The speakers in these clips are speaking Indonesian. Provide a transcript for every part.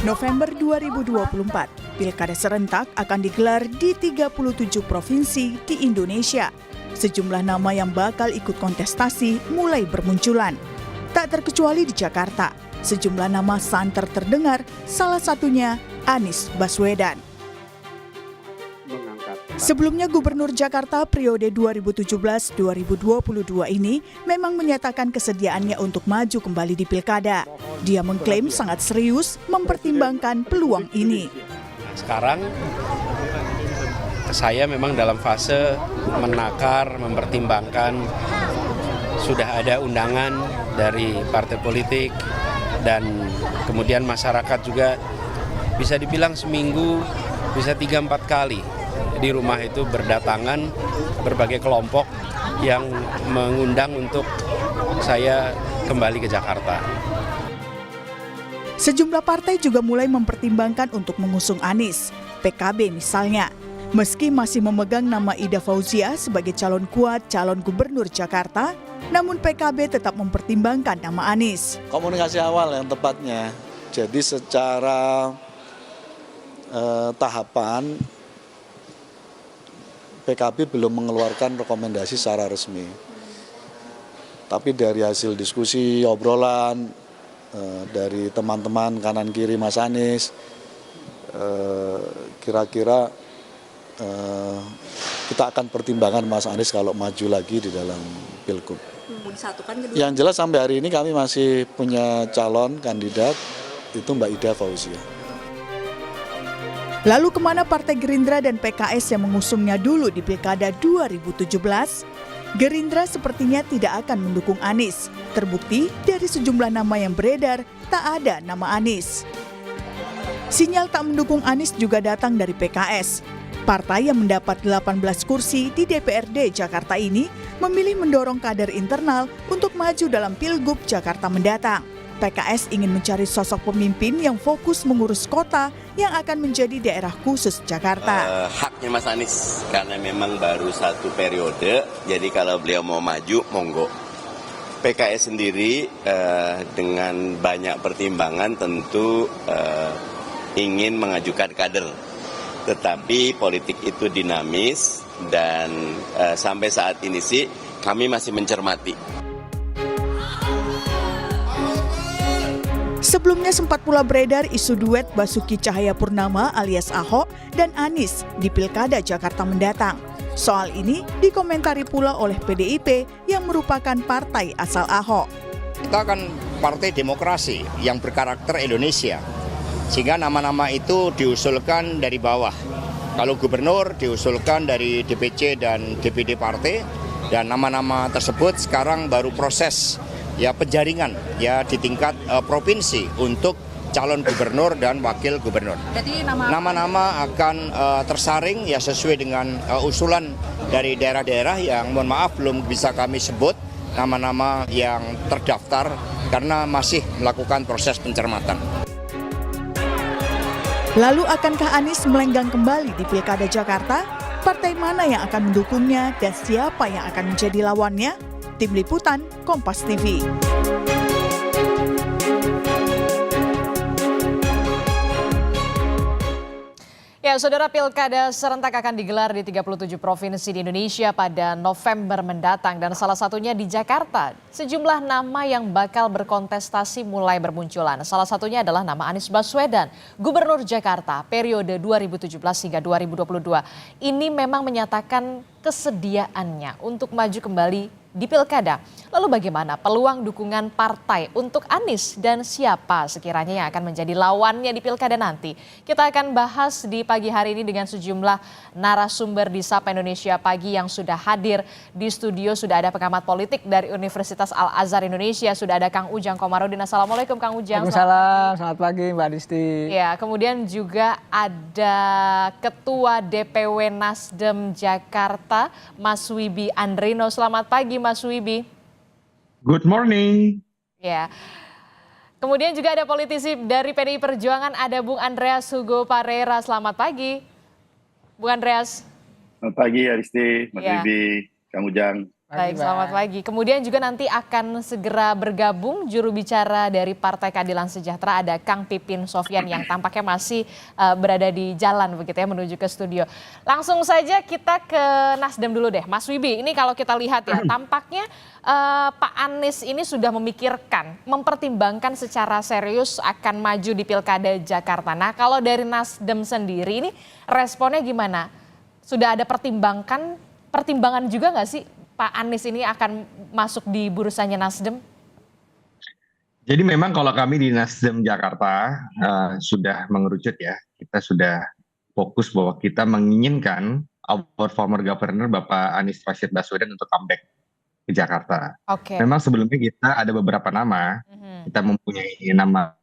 November 2024, Pilkada serentak akan digelar di 37 provinsi di Indonesia. Sejumlah nama yang bakal ikut kontestasi mulai bermunculan. Tak terkecuali di Jakarta, sejumlah nama santer terdengar, salah satunya Anies Baswedan. Sebelumnya Gubernur Jakarta periode 2017-2022 ini memang menyatakan kesediaannya untuk maju kembali di Pilkada. Dia mengklaim sangat serius mempertimbangkan peluang ini. Sekarang saya memang dalam fase menakar, mempertimbangkan. Sudah ada undangan dari partai politik dan kemudian masyarakat juga bisa dibilang seminggu bisa 3-4 kali. Di rumah itu berdatangan berbagai kelompok yang mengundang untuk saya kembali ke Jakarta. Sejumlah partai juga mulai mempertimbangkan untuk mengusung Anies, PKB misalnya. Meski masih memegang nama Ida Fauzia sebagai calon kuat calon gubernur Jakarta, namun PKB tetap mempertimbangkan nama Anies. Komunikasi awal yang tepatnya, jadi secara tahapan PKB belum mengeluarkan rekomendasi secara resmi. Tapi dari hasil diskusi, obrolan, dari teman-teman kanan kiri Mas Anies, kira-kira kita akan pertimbangkan Mas Anies kalau maju lagi di dalam Pilgub. Yang jelas sampai hari ini kami masih punya calon kandidat, itu Mbak Ida Fauzia. Lalu kemana Partai Gerindra dan PKS yang mengusungnya dulu di Pilkada 2017? Gerindra sepertinya tidak akan mendukung Anies. Terbukti dari sejumlah nama yang beredar, tak ada nama Anies. Sinyal tak mendukung Anies juga datang dari PKS. Partai yang mendapat 18 kursi di DPRD Jakarta ini memilih mendorong kader internal untuk maju dalam Pilgub Jakarta mendatang. PKS ingin mencari sosok pemimpin yang fokus mengurus kota yang akan menjadi daerah khusus Jakarta. Haknya Mas Anies, karena memang baru satu periode, jadi kalau beliau mau maju, monggo. PKS sendiri dengan banyak pertimbangan tentu ingin mengajukan kader. Tetapi politik itu dinamis dan sampai saat ini sih kami masih mencermati. Sebelumnya sempat pula beredar isu duet Basuki Cahayapurnama alias Ahok dan Anies di Pilkada Jakarta mendatang. Soal ini dikomentari pula oleh PDIP yang merupakan partai asal Ahok. Kita kan partai demokrasi yang berkarakter Indonesia, sehingga nama-nama itu diusulkan dari bawah. Kalau gubernur diusulkan dari DPC dan DPD partai, dan nama-nama tersebut sekarang baru proses penjaringan di tingkat provinsi untuk calon gubernur dan wakil gubernur. Jadi nama-nama akan tersaring sesuai dengan usulan dari daerah-daerah yang mohon maaf belum bisa kami sebut nama-nama yang terdaftar karena masih melakukan proses pencermatan. Lalu akankah Anies melenggang kembali di Pilkada Jakarta? Partai mana yang akan mendukungnya dan siapa yang akan menjadi lawannya? Tim Liputan, Kompas TV. Ya, Saudara, Pilkada serentak akan digelar di 37 provinsi di Indonesia pada November mendatang dan salah satunya di Jakarta. Sejumlah nama yang bakal berkontestasi mulai bermunculan. Salah satunya adalah nama Anies Baswedan, Gubernur Jakarta periode 2017 hingga 2022. Ini memang menyatakan kesediaannya untuk maju kembali di Pilkada. Lalu bagaimana peluang dukungan partai untuk Anies dan siapa sekiranya yang akan menjadi lawannya di Pilkada nanti? Kita akan bahas di pagi hari ini dengan sejumlah narasumber di Sapa Indonesia Pagi yang sudah hadir di studio. Sudah ada pengamat politik dari Universitas Al-Azhar Indonesia, sudah ada Kang Ujang Komarudin. Assalamualaikum Kang Ujang. Waalaikumsalam, selamat pagi Mbak Disti. Ya, kemudian juga ada Ketua DPW Nasdem Jakarta, Mas Wibi Andrino. Selamat pagi Mas Wibi. Good morning. Ya. Kemudian juga ada politisi dari PDI Perjuangan, ada Bung Andreas Hugo Parera. Selamat pagi, Bung Andreas. Selamat pagi Aristi, Mas Wibi, Kang Ujang. Baik, Mbak. selamat pagi. Kemudian juga nanti akan segera bergabung juru bicara dari Partai Keadilan Sejahtera, ada Kang Pipin Sofyan yang tampaknya masih berada di jalan begitu ya menuju ke studio. Langsung saja kita ke Nasdem dulu deh, Mas Wibi. Ini kalau kita lihat ya, tampaknya Pak Anies ini sudah memikirkan, mempertimbangkan secara serius akan maju di Pilkada Jakarta. Nah, kalau dari Nasdem sendiri ini responnya gimana? Sudah ada pertimbangan juga nggak sih Pak Anies ini akan masuk di bursanya Nasdem? Jadi memang kalau kami di Nasdem Jakarta sudah mengerucut ya, kita sudah fokus bahwa kita menginginkan our former governor Bapak Anies Rashid Baswedan untuk comeback ke Jakarta. Oke. Memang sebelumnya kita ada beberapa nama, kita mempunyai nama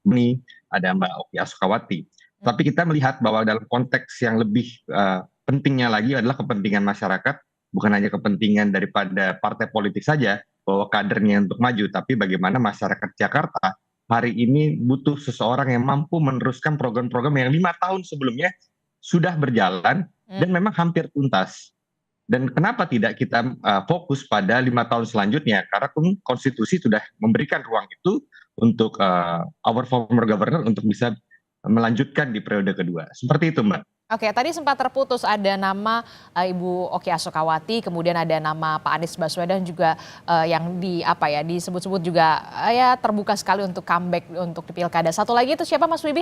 ini, ada Mbak Oki Asokawati. Tapi kita melihat bahwa dalam konteks yang lebih pentingnya lagi adalah kepentingan masyarakat, bukan hanya kepentingan daripada partai politik saja, bahwa kadernya untuk maju, tapi bagaimana masyarakat Jakarta hari ini butuh seseorang yang mampu meneruskan program-program yang 5 tahun sebelumnya sudah berjalan dan memang hampir tuntas. Dan kenapa tidak kita fokus pada 5 tahun selanjutnya? Karena konstitusi sudah memberikan ruang itu untuk our former governor untuk bisa melanjutkan di periode kedua. Seperti itu, Mbak. Oke, tadi sempat terputus ada nama Ibu Oki Asokawati, kemudian ada nama Pak Anies Baswedan juga yang disebut-sebut juga ya terbuka sekali untuk comeback untuk di Pilkada. Satu lagi itu siapa Mas Wibi?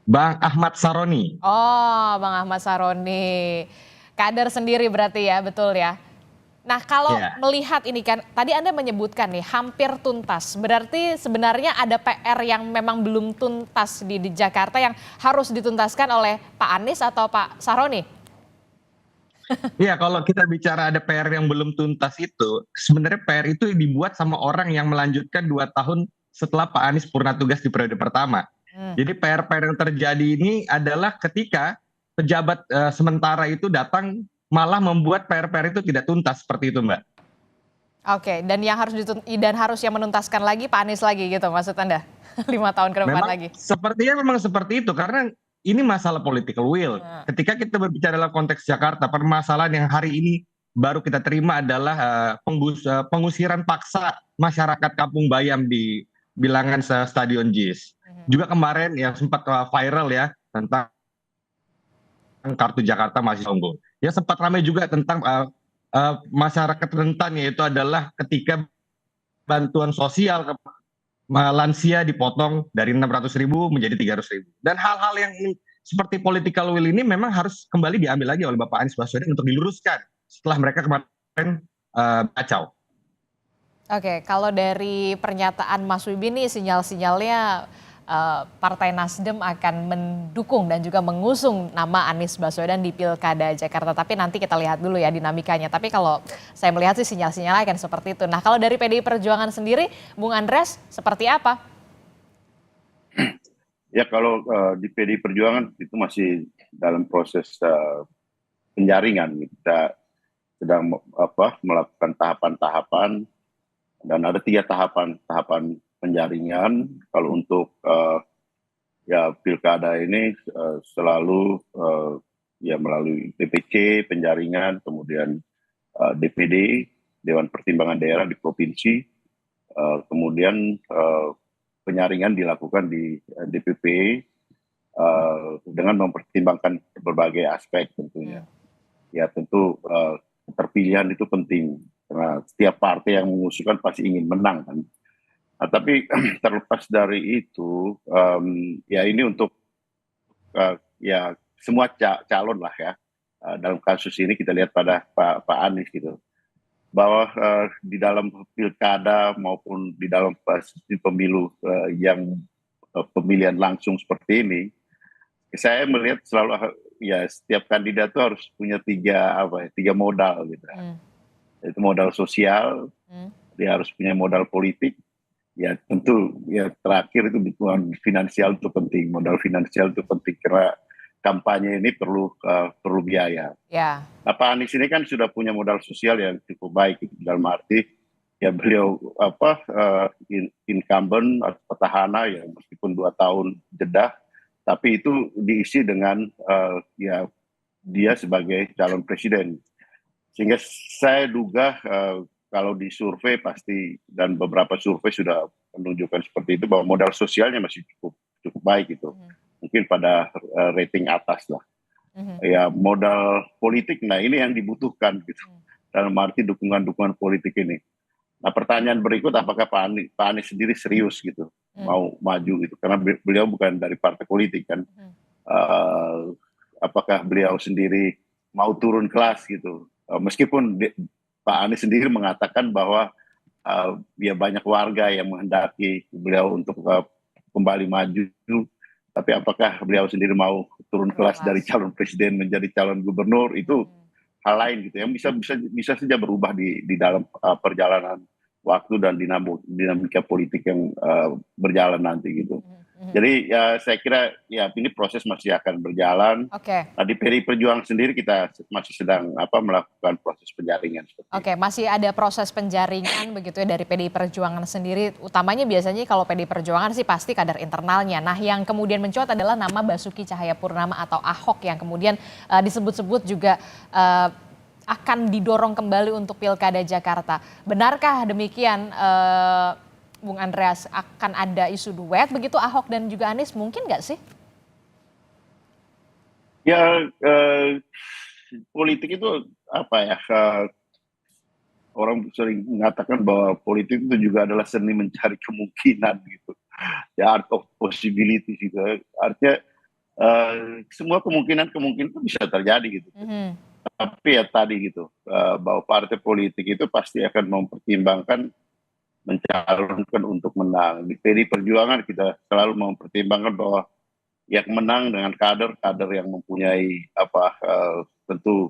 Bang Ahmad Saroni. Oh, Bang Ahmad Saroni. Kader sendiri berarti ya, betul ya. Nah, kalau melihat ini kan, tadi Anda menyebutkan nih hampir tuntas. Berarti sebenarnya ada PR yang memang belum tuntas di Jakarta yang harus dituntaskan oleh Pak Anies atau Pak Saroni? Iya, kalau kita bicara ada PR yang belum tuntas itu, sebenarnya PR itu dibuat sama orang yang melanjutkan 2 tahun setelah Pak Anies purna tugas di periode pertama. Jadi PR-PR yang terjadi ini adalah ketika pejabat sementara itu datang malah membuat PR-PR itu tidak tuntas seperti itu, Mbak. Oke, dan yang harus yang menuntaskan lagi Pak Anies lagi gitu maksud Anda? 5 tahun ke depan lagi. Sepertinya memang seperti itu karena ini masalah political will. Ketika kita berbicara dalam konteks Jakarta, permasalahan yang hari ini baru kita terima adalah pengusiran paksa masyarakat Kampung Bayam di bilangan Stadion JIS. Juga kemarin yang sempat viral ya tentang kartu Jakarta masih unggul. Ya sempat ramai juga tentang masyarakat rentan, yaitu adalah ketika bantuan sosial ke lansia dipotong dari 600.000 menjadi 300.000. Dan hal-hal yang seperti political will ini memang harus kembali diambil lagi oleh Bapak Anies Baswedan untuk diluruskan setelah mereka kemarin kacau. Oke, kalau dari pernyataan Mas Wibi nih sinyal-sinyalnya Partai Nasdem akan mendukung dan juga mengusung nama Anies Baswedan di Pilkada Jakarta. Tapi nanti kita lihat dulu ya dinamikanya. Tapi kalau saya melihat sih sinyal-sinyalnya akan seperti itu. Nah, kalau dari PDI Perjuangan sendiri, Bung Andreas seperti apa? Ya kalau di PDI Perjuangan itu masih dalam proses penjaringan. Kita sedang melakukan tahapan-tahapan dan ada 3 tahapan penjaringan. Kalau untuk ya pilkada ini selalu ya melalui DPC penjaringan, kemudian DPD Dewan Pertimbangan Daerah di provinsi, kemudian penyaringan dilakukan di DPP dengan mempertimbangkan berbagai aspek tentunya. Ya tentu keterpilihan itu penting karena setiap partai yang mengusulkan pasti ingin menang kan. Nah, tapi terlepas dari itu, ya ini untuk ya semua calon lah ya. Dalam kasus ini kita lihat pada Pak Anies gitu, bahwa di dalam pilkada maupun di dalam sistem pemilu yang pemilihan langsung seperti ini, saya melihat selalu ya setiap kandidat itu harus punya 3 modal gitu. Itu modal sosial, dia harus punya modal politik. Ya tentu ya terakhir itu dukungan finansial itu penting, modal finansial itu penting karena kampanye ini perlu biaya. Ya. Nah, Pak Anies ini kan sudah punya modal sosial yang cukup baik dalam arti ya beliau incumbent atau petahana ya meskipun 2 tahun jeda, tapi itu diisi dengan ya dia sebagai calon presiden. Sehingga saya duga kalau di survei pasti, dan beberapa survei sudah menunjukkan seperti itu, bahwa modal sosialnya masih cukup baik gitu. Mungkin pada rating atas lah. Ya modal politik, nah ini yang dibutuhkan gitu. Dalam arti dukungan-dukungan politik ini. Nah pertanyaan berikut, apakah Pak Anies sendiri serius gitu mau maju gitu? Karena beliau bukan dari partai politik kan. Apakah beliau sendiri mau turun kelas gitu? Meskipun Pak Anies sendiri mengatakan bahwa ya banyak warga yang menghendaki beliau untuk kembali maju, tapi apakah beliau sendiri mau turun kelas dari calon presiden menjadi calon gubernur, itu hal lain gitu yang bisa saja berubah di dalam perjalanan waktu dan dinamika politik yang berjalan nanti gitu. Jadi ya saya kira ya ini proses masih akan berjalan. Nah, di PDI Perjuangan sendiri kita masih sedang melakukan proses penjaringan. Masih ada proses penjaringan begitu ya dari PDI Perjuangan sendiri. Utamanya biasanya kalau PDI Perjuangan sih pasti kader internalnya. Nah, yang kemudian mencuat adalah nama Basuki Cahayapurnama atau Ahok yang kemudian disebut-sebut juga akan didorong kembali untuk Pilkada Jakarta. Benarkah demikian, Bung Andreas, akan ada isu duet begitu Ahok dan juga Anies, mungkin nggak sih? Ya politik itu orang sering mengatakan bahwa politik itu juga adalah seni mencari kemungkinan gitu. Ya, art of possibility gitu. Artinya semua kemungkinan itu bisa terjadi gitu. Tapi ya tadi gitu, bahwa partai politik itu pasti akan mempertimbangkan mencalonkan untuk menang. Di PDI Perjuangan kita selalu mempertimbangkan bahwa yang menang dengan kader yang mempunyai tentu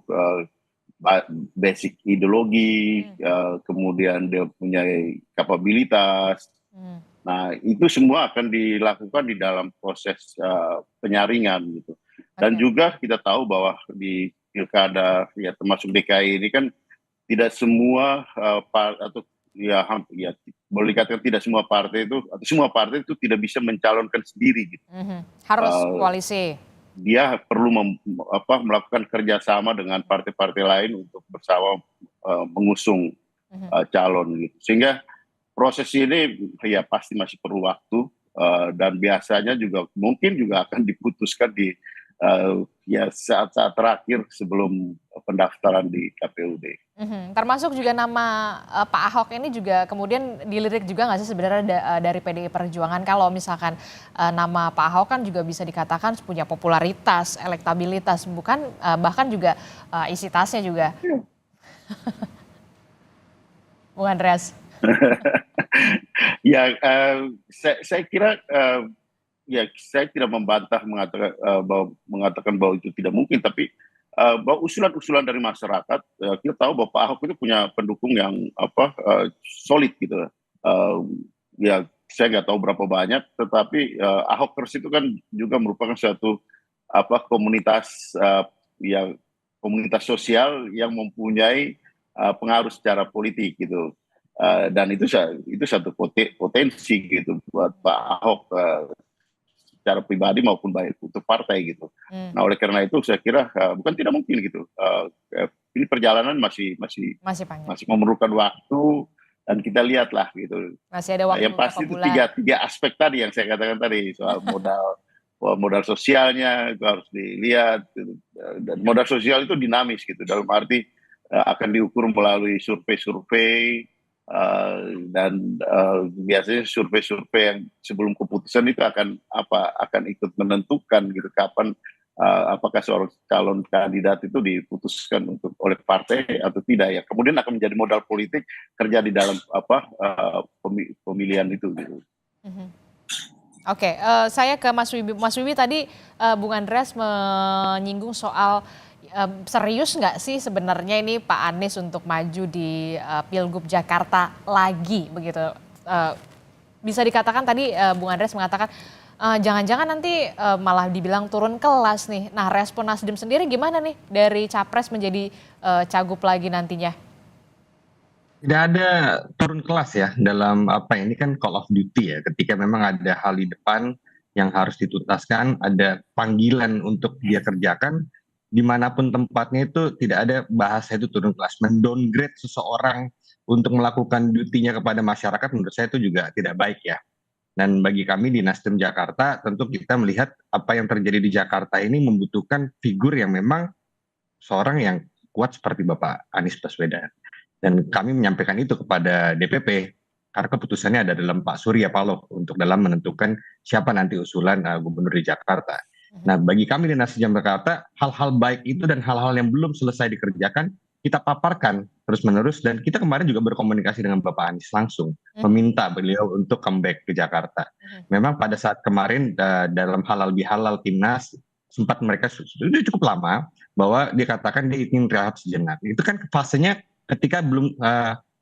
basic ideologi, kemudian dia mempunyai kapabilitas. Nah, itu semua akan dilakukan di dalam proses penyaringan gitu. Dan juga kita tahu bahwa di pilkada ya termasuk DKI ini kan tidak semua boleh dikatakan tidak semua partai itu, atau semua partai itu tidak bisa mencalonkan sendiri gitu. Harus koalisi. Dia perlu melakukan kerjasama dengan partai-partai lain untuk bersama mengusung calon gitu. Sehingga proses ini ya pasti masih perlu waktu, dan biasanya juga mungkin juga akan diputuskan di saat-saat terakhir sebelum pendaftaran di KPUD. Termasuk juga nama Pak Ahok ini juga kemudian dilirik juga nggak sih sebenarnya dari PDI Perjuangan, kalau misalkan nama Pak Ahok kan juga bisa dikatakan punya popularitas, elektabilitas, bukan bahkan juga isi tasnya juga. Bung Andreas. Ya, saya kira ya saya tidak membantah mengatakan bahwa itu tidak mungkin, tapi bahwa usulan-usulan dari masyarakat, kita tahu bahwa Pak Ahok itu punya pendukung yang solid gitu. Ya saya nggak tahu berapa banyak, tetapi Ahokers itu kan juga merupakan suatu komunitas komunitas sosial yang mempunyai pengaruh secara politik gitu. Dan itu satu potensi gitu buat Pak Ahok secara pribadi maupun baik untuk partai gitu. Nah, oleh karena itu saya kira bukan tidak mungkin gitu. Ini perjalanan masih memerlukan waktu, dan kita lihatlah gitu. Masih ada waktu. Yang pasti itu tiga aspek tadi yang saya katakan tadi, soal modal sosialnya itu harus dilihat gitu. Dan modal sosial itu dinamis gitu, dalam arti akan diukur melalui survei-survei. Dan biasanya survei-survei yang sebelum keputusan itu akan ikut menentukan gitu kapan apakah seorang calon kandidat itu diputuskan oleh partai atau tidak, ya kemudian akan menjadi modal politik kerja di dalam pemilihan itu gitu. Saya ke Mas Wibi. Mas Wibi, tadi Bung Andreas menyinggung soal serius nggak sih sebenarnya ini Pak Anies untuk maju di Pilgub Jakarta lagi begitu? Bisa dikatakan tadi Bung Andreas mengatakan jangan-jangan nanti malah dibilang turun kelas nih. Nah, respon Nasdem sendiri gimana nih dari capres menjadi cagup lagi nantinya? Tidak ada turun kelas ya dalam ini kan call of duty ya, ketika memang ada hal di depan yang harus dituntaskan, ada panggilan untuk dia kerjakan, dimanapun tempatnya itu tidak ada bahasa itu turun kelas, mendowngrade seseorang untuk melakukan duty-nya kepada masyarakat, menurut saya itu juga tidak baik ya. Dan bagi kami di Nasdem Jakarta, tentu kita melihat apa yang terjadi di Jakarta ini membutuhkan figur yang memang seorang yang kuat seperti Bapak Anies Baswedan. Dan kami menyampaikan itu kepada DPP, karena keputusannya ada dalam Pak Surya Paloh untuk dalam menentukan siapa nanti usulan gubernur di Jakarta. Nah, bagi kami di Nasdem Jakarta, hal-hal baik itu dan hal-hal yang belum selesai dikerjakan, kita paparkan terus-menerus, dan kita kemarin juga berkomunikasi dengan Bapak Anies langsung, meminta beliau untuk comeback ke Jakarta. Memang pada saat kemarin dalam halal bihalal Timnas, sempat mereka sudah cukup lama, bahwa dia katakan dia ingin rehat sejenak. Itu kan fasenya ketika belum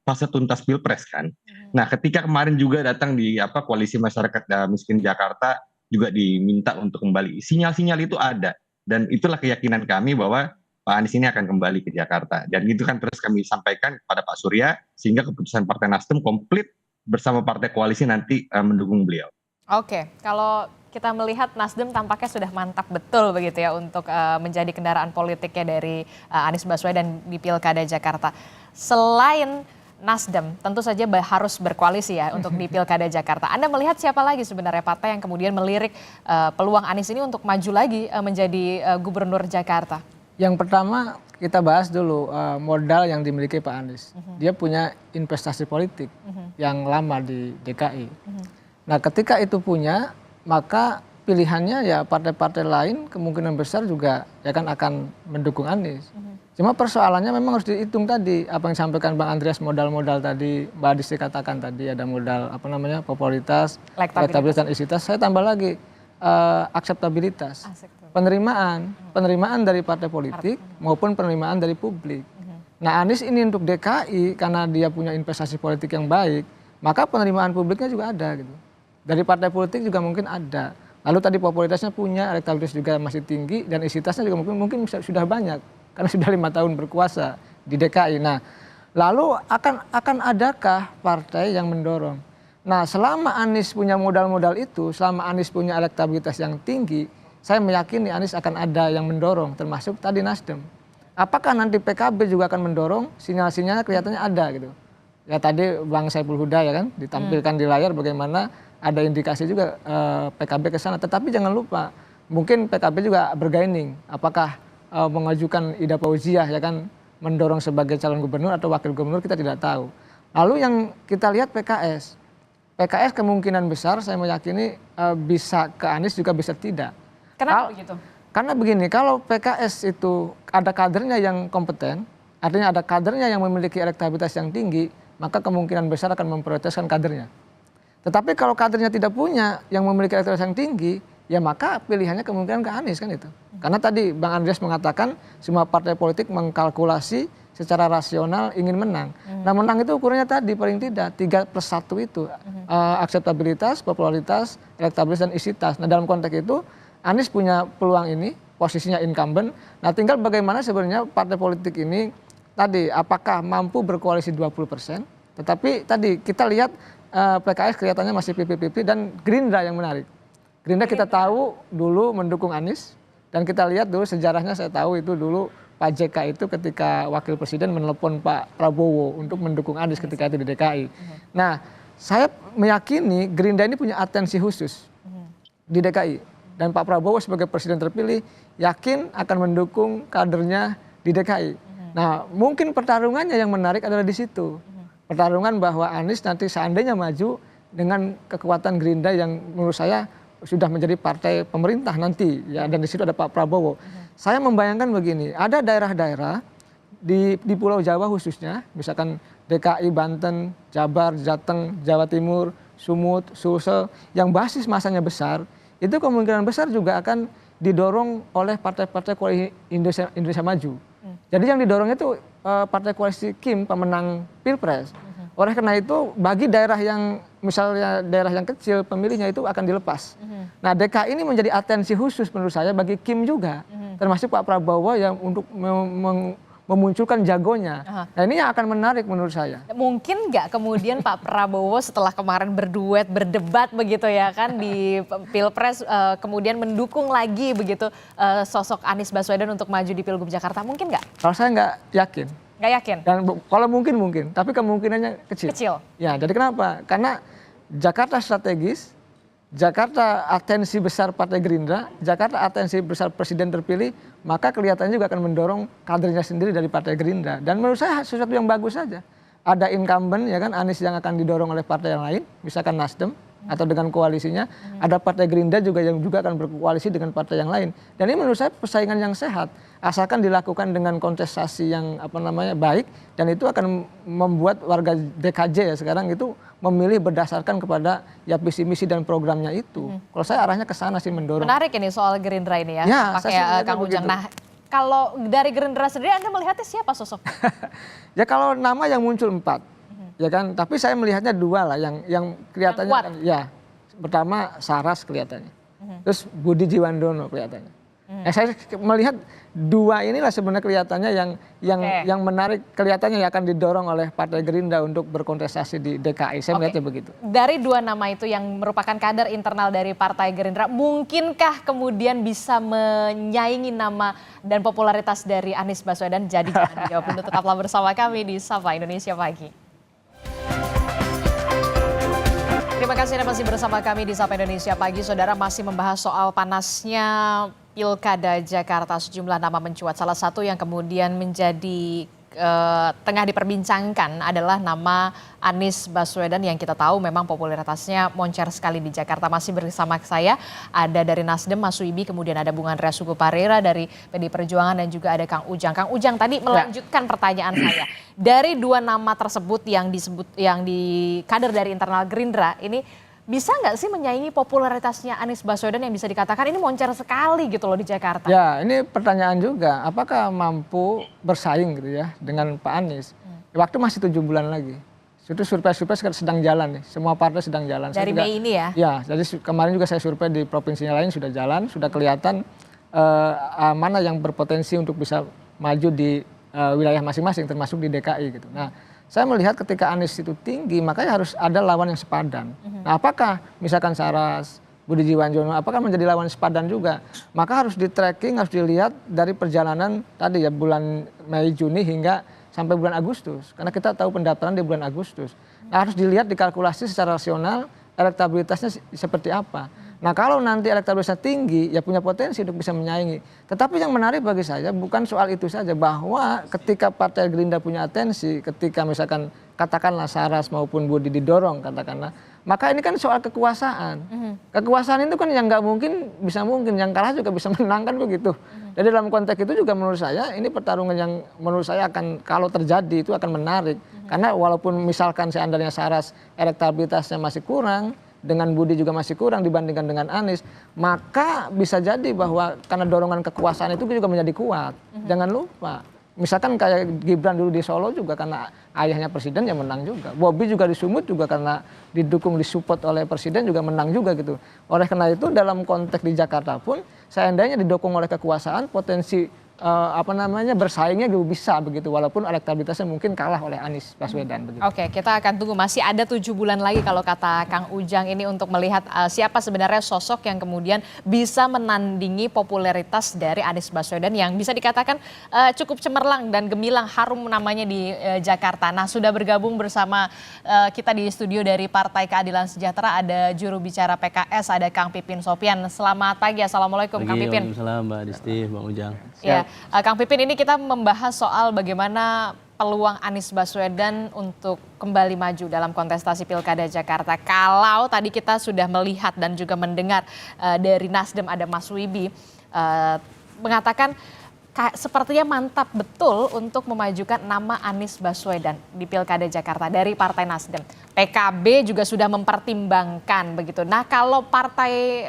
fase tuntas Pilpres kan. Nah, ketika kemarin juga datang di Koalisi Masyarakat Miskin Jakarta, juga diminta untuk kembali. Sinyal-sinyal itu ada, dan itulah keyakinan kami bahwa Pak Anies ini akan kembali ke Jakarta. Dan itu kan terus kami sampaikan kepada Pak Surya, sehingga keputusan Partai Nasdem komplit bersama partai koalisi nanti mendukung beliau. Oke, kalau kita melihat Nasdem tampaknya sudah mantap betul begitu ya untuk menjadi kendaraan politiknya dari Anies Baswedan di Pilkada Jakarta. Selain Nasdem tentu saja harus berkoalisi ya untuk di Pilkada Jakarta. Anda melihat siapa lagi sebenarnya partai yang kemudian melirik peluang Anies ini untuk maju lagi menjadi gubernur Jakarta? Yang pertama kita bahas dulu modal yang dimiliki Pak Anies. Dia punya investasi politik yang lama di DKI. Nah, ketika itu punya, maka pilihannya ya partai-partai lain kemungkinan besar juga ya kan akan mendukung Anies. Cuma persoalannya memang harus dihitung tadi apa yang disampaikan Bang Andreas, modal-modal tadi Mbak Adisti katakan tadi, ada modal popularitas, elektabilitas dan isitas. Saya tambah lagi akseptabilitas, penerimaan dari partai politik maupun penerimaan dari publik. Nah, Anies ini untuk DKI karena dia punya investasi politik yang baik, maka penerimaan publiknya juga ada gitu. Dari partai politik juga mungkin ada. Lalu tadi popularitasnya punya, elektabilitas juga masih tinggi, dan isitasnya juga mungkin sudah banyak karena sudah 5 tahun berkuasa di DKI. Nah, lalu akan adakah partai yang mendorong? Nah, selama Anies punya modal-modal itu, selama Anies punya elektabilitas yang tinggi, saya meyakini Anies akan ada yang mendorong, termasuk tadi Nasdem. Apakah nanti PKB juga akan mendorong? Sinyal-sinyalnya kelihatannya ada gitu. Ya tadi Bang Saiful Huda ya kan ditampilkan di layar bagaimana ada indikasi juga PKB ke sana. Tetapi jangan lupa, mungkin PKB juga bergaining. Apakah mengajukan Ida Fauziah ya kan mendorong sebagai calon gubernur atau wakil gubernur, kita tidak tahu. Lalu yang kita lihat PKS. PKS kemungkinan besar saya meyakini bisa ke Anies juga bisa tidak. Kenapa begitu? Karena begini, kalau PKS itu ada kadernya yang kompeten, artinya ada kadernya yang memiliki elektabilitas yang tinggi, maka kemungkinan besar akan memprioritaskan kadernya. Tetapi kalau kadernya tidak punya yang memiliki elektabilitas yang tinggi, ya maka pilihannya kemungkinan ke Anies kan itu. Karena tadi Bang Andreas mengatakan semua partai politik mengkalkulasi secara rasional ingin menang. Nah, menang itu ukurannya tadi paling tidak 3+1 itu. Akseptabilitas, popularitas, elektabilitas dan isitas. Nah, dalam konteks itu Anies punya peluang ini, posisinya incumbent. Nah, tinggal bagaimana sebenarnya partai politik ini tadi apakah mampu berkoalisi 20%. Tetapi tadi kita lihat PKS kelihatannya masih pipi-pipi, dan Gerindra yang menarik. Gerindra kita tahu dulu mendukung Anies, dan kita lihat dulu sejarahnya, saya tahu itu dulu Pak JK itu ketika wakil presiden menelpon Pak Prabowo untuk mendukung Anies ketika itu di DKI. Nah, saya meyakini Gerindra ini punya atensi khusus di DKI, dan Pak Prabowo sebagai presiden terpilih yakin akan mendukung kadernya di DKI. Nah, mungkin pertarungannya yang menarik adalah di situ. Pertarungan bahwa Anies nanti seandainya maju dengan kekuatan Gerindra yang menurut saya sudah menjadi partai pemerintah nanti ya, dan di situ ada Pak Prabowo. Saya membayangkan begini, ada daerah-daerah di Pulau Jawa khususnya, misalkan DKI, Banten, Jabar, Jateng, Jawa Timur, Sumut, Sulsel, yang basis masanya besar, itu kemungkinan besar juga akan didorong oleh partai-partai koalisi Indonesia Maju. Jadi yang didorongnya itu partai koalisi Kim, pemenang Pilpres. Oleh karena itu bagi daerah yang misalnya daerah yang kecil pemilihnya itu akan dilepas. Nah, DKI ini menjadi atensi khusus menurut saya bagi Kim juga, termasuk Pak Prabowo yang untuk memunculkan jagonya. Nah ini yang akan menarik menurut saya. Mungkin nggak kemudian Pak Prabowo setelah kemarin berduet, berdebat begitu ya kan di Pilpres, kemudian mendukung lagi begitu sosok Anies Baswedan untuk maju di Pilgub Jakarta, mungkin nggak? Kalau saya nggak yakin. Nggak yakin? Dan kalau mungkin, tapi kemungkinannya kecil. Kecil? Ya, jadi kenapa? Karena Jakarta strategis, Jakarta atensi besar Partai Gerindra, Jakarta atensi besar Presiden terpilih, maka kelihatannya juga akan mendorong kadernya sendiri dari Partai Gerindra. Dan menurut saya sesuatu yang bagus saja. Ada incumbent ya kan, Anies yang akan didorong oleh partai yang lain, misalkan Nasdem atau dengan koalisinya, ada Partai Gerindra juga yang juga akan berkoalisi dengan partai yang lain. Dan ini menurut saya persaingan yang sehat, asalkan dilakukan dengan kontestasi yang baik, dan itu akan membuat warga DKJ ya sekarang itu memilih berdasarkan kepada ya visi misi dan programnya itu. Kalau saya arahnya ke sana sih mendorong. Menarik ini soal Gerindra ini ya, pakai Kang Ujang. Nah, kalau dari Gerindra sendiri Anda melihatnya siapa sosoknya? Ya kalau nama yang muncul 4, ya kan. Tapi saya melihatnya 2 lah yang kelihatannya kan, ya pertama Saras kelihatannya, terus Budi Jiwandono kelihatannya. Saya melihat 2 inilah sebenarnya kelihatannya yang menarik, kelihatannya yang akan didorong oleh Partai Gerindra untuk berkontestasi di DKI. Saya melihatnya begitu. Dari 2 nama itu yang merupakan kader internal dari Partai Gerindra, mungkinkah kemudian bisa menyaingi nama dan popularitas dari Anies Baswedan? Jadi jangan dijawab dulu, tetaplah bersama kami di Sapa Indonesia Pagi. Terima kasih Anda masih bersama kami di Sapa Indonesia Pagi. Saudara, masih membahas soal panasnya Pilkada Jakarta. Sejumlah nama mencuat. Salah satu yang kemudian menjadi tengah diperbincangkan adalah nama Anies Baswedan yang kita tahu memang popularitasnya moncer sekali di Jakarta. Masih bersama saya ada dari Nasdem Mas Wibi, kemudian ada Bung Andreas Hugo Parera dari PD Perjuangan, dan juga ada Kang Ujang. Kang Ujang tadi melanjutkan pertanyaan saya. Dari 2 nama tersebut yang di kader dari internal Gerindra ini, bisa nggak sih menyaingi popularitasnya Anies Baswedan yang bisa dikatakan ini moncer sekali gitu loh di Jakarta? Ya, ini pertanyaan juga, apakah mampu bersaing gitu ya dengan Pak Anies? Waktu masih 7 bulan lagi. Itu survei-survei sedang jalan nih, semua partai sedang jalan. Dari Mei ini ya? Ya, jadi kemarin juga saya survei di provinsinya lain sudah jalan, sudah kelihatan mana yang berpotensi untuk bisa maju di wilayah masing-masing, termasuk di DKI gitu. Nah, saya melihat ketika Anies itu tinggi, makanya harus ada lawan yang sepadan. Nah, apakah misalkan Saras, Budi Jiwandono, apakah menjadi lawan sepadan juga? Maka harus di-tracking, harus dilihat dari perjalanan tadi ya, bulan Mei, Juni hingga sampai bulan Agustus. Karena kita tahu pendaftaran di bulan Agustus. Nah, harus dilihat, dikalkulasi secara rasional, elektabilitasnya seperti apa. Nah, kalau nanti elektabilitasnya tinggi, ya punya potensi untuk bisa menyaingi. Tetapi yang menarik bagi saya bukan soal itu saja, bahwa ketika Partai Gerindra punya atensi, ketika misalkan katakanlah Saras maupun Budi didorong katakanlah, maka ini kan soal kekuasaan. Kekuasaan itu kan yang nggak mungkin bisa mungkin, yang kalah juga bisa menang kan begitu. Jadi dalam konteks itu juga menurut saya ini pertarungan yang menurut saya akan, kalau terjadi itu akan menarik. Karena walaupun misalkan seandainya Saras elektabilitasnya masih kurang, dengan Budi juga masih kurang dibandingkan dengan Anies, maka bisa jadi bahwa karena dorongan kekuasaan itu juga menjadi kuat. Jangan lupa, misalkan kayak Gibran dulu di Solo juga karena ayahnya presiden ya menang juga. Bobi juga di Sumut juga karena didukung, disupport oleh presiden juga menang juga gitu. Oleh karena itu dalam konteks di Jakarta pun seandainya didukung oleh kekuasaan, potensi bersaingnya juga bisa begitu, walaupun elektabilitasnya mungkin kalah oleh Anies Baswedan begitu. Oke, kita akan tunggu, masih ada 7 bulan lagi kalau kata Kang Ujang ini untuk melihat siapa sebenarnya sosok yang kemudian bisa menandingi popularitas dari Anies Baswedan yang bisa dikatakan cukup cemerlang dan gemilang, harum namanya di Jakarta. Nah, sudah bergabung bersama kita di studio dari Partai Keadilan Sejahtera, ada juru bicara PKS, ada Kang Pipin Sopian. Selamat pagi, Assalamualaikum Kang Pipin. Waalaikumsalam Mbak Disti, Bang Ujang. Ya, Kang Pipin, ini kita membahas soal bagaimana peluang Anies Baswedan untuk kembali maju dalam kontestasi Pilkada Jakarta. Kalau tadi kita sudah melihat dan juga mendengar dari Nasdem ada Mas Wibi mengatakan sepertinya mantap betul untuk memajukan nama Anies Baswedan di Pilkada Jakarta dari Partai Nasdem. PKB juga sudah mempertimbangkan begitu. Nah, kalau Partai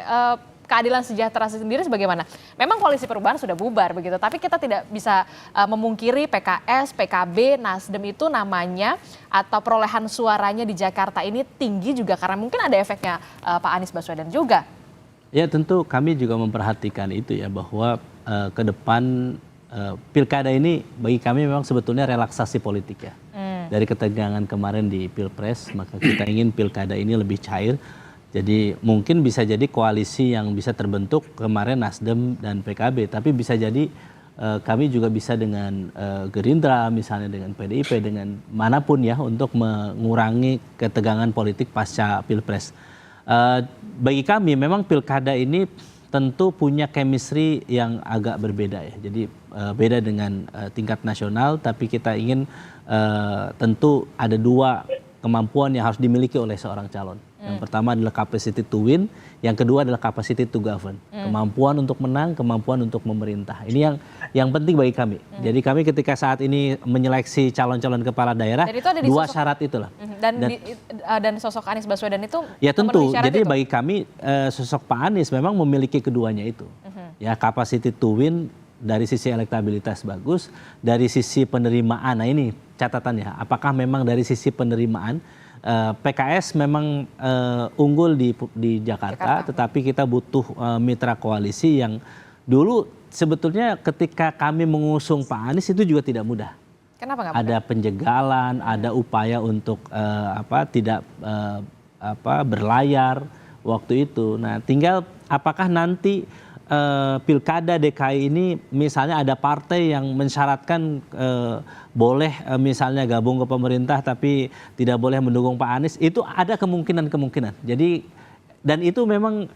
Keadilan Sejahtera sendiri bagaimana? Memang Koalisi Perubahan sudah bubar begitu, tapi kita tidak bisa memungkiri PKS, PKB, Nasdem itu namanya atau perolehan suaranya di Jakarta ini tinggi juga karena mungkin ada efeknya Pak Anies Baswedan juga. Ya, tentu kami juga memperhatikan itu ya, bahwa ke depan pilkada ini bagi kami memang sebetulnya relaksasi politik ya. Dari ketegangan kemarin di Pilpres, maka kita ingin pilkada ini lebih cair. Jadi mungkin bisa jadi koalisi yang bisa terbentuk kemarin Nasdem dan PKB, tapi bisa jadi kami juga bisa dengan Gerindra, misalnya dengan PDIP, dengan manapun ya untuk mengurangi ketegangan politik pasca Pilpres. Bagi kami memang pilkada ini tentu punya chemistry yang agak berbeda ya. Jadi beda dengan tingkat nasional, tapi kita ingin tentu ada dua kemampuan yang harus dimiliki oleh seorang calon. Yang pertama adalah capacity to win, yang kedua adalah capacity to govern. Kemampuan untuk menang, kemampuan untuk memerintah. Ini yang penting bagi kami. Jadi kami ketika saat ini menyeleksi calon-calon kepala daerah, dua syarat itulah. Dan sosok Anies Baswedan itu ya tentu. Jadi itu. bagi kami sosok Pak Anies memang memiliki keduanya itu. Ya capacity to win dari sisi elektabilitas bagus, dari sisi penerimaan. Nah ini catatannya. Apakah memang dari sisi penerimaan PKS memang unggul di Jakarta, tetapi kita butuh mitra koalisi yang dulu sebetulnya ketika kami mengusung Pak Anies itu juga tidak mudah. Kenapa nggak mudah? Ada penjagalan, ada upaya untuk tidak berlayar waktu itu. Nah, tinggal apakah nanti pilkada DKI ini misalnya ada partai yang mensyaratkan boleh misalnya gabung ke pemerintah tapi tidak boleh mendukung Pak Anies, itu ada kemungkinan-kemungkinan. Jadi dan itu memang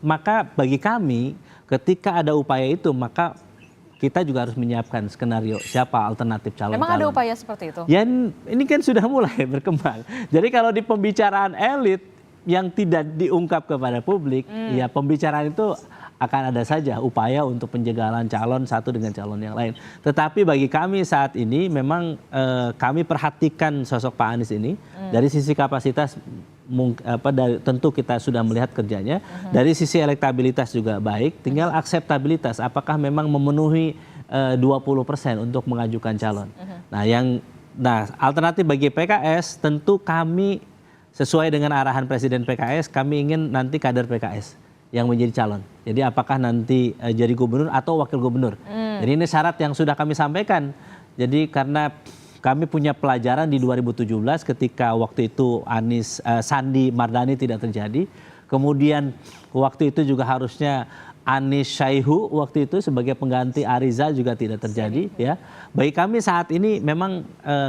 maka bagi kami ketika ada upaya itu maka kita juga harus menyiapkan skenario siapa alternatif calon. Memang ada upaya seperti itu? Ya ini kan sudah mulai berkembang. Jadi kalau di pembicaraan elit yang tidak diungkap kepada publik, ya pembicaraan itu akan ada saja upaya untuk penjagalan calon satu dengan calon yang lain. Tetapi bagi kami saat ini memang kami perhatikan sosok Pak Anies ini dari sisi kapasitas tentu kita sudah melihat kerjanya, dari sisi elektabilitas juga baik, tinggal akseptabilitas apakah memang memenuhi 20% untuk mengajukan calon. Nah, alternatif bagi PKS tentu kami sesuai dengan arahan Presiden PKS, kami ingin nanti kader PKS yang menjadi calon. Jadi apakah nanti jadi gubernur atau wakil gubernur. Jadi ini syarat yang sudah kami sampaikan. Jadi karena kami punya pelajaran di 2017 ketika waktu itu Sandi Mardani tidak terjadi. Kemudian waktu itu juga harusnya Anies Syaihu waktu itu sebagai pengganti Ariza juga tidak terjadi. Ya. Bagi kami saat ini memang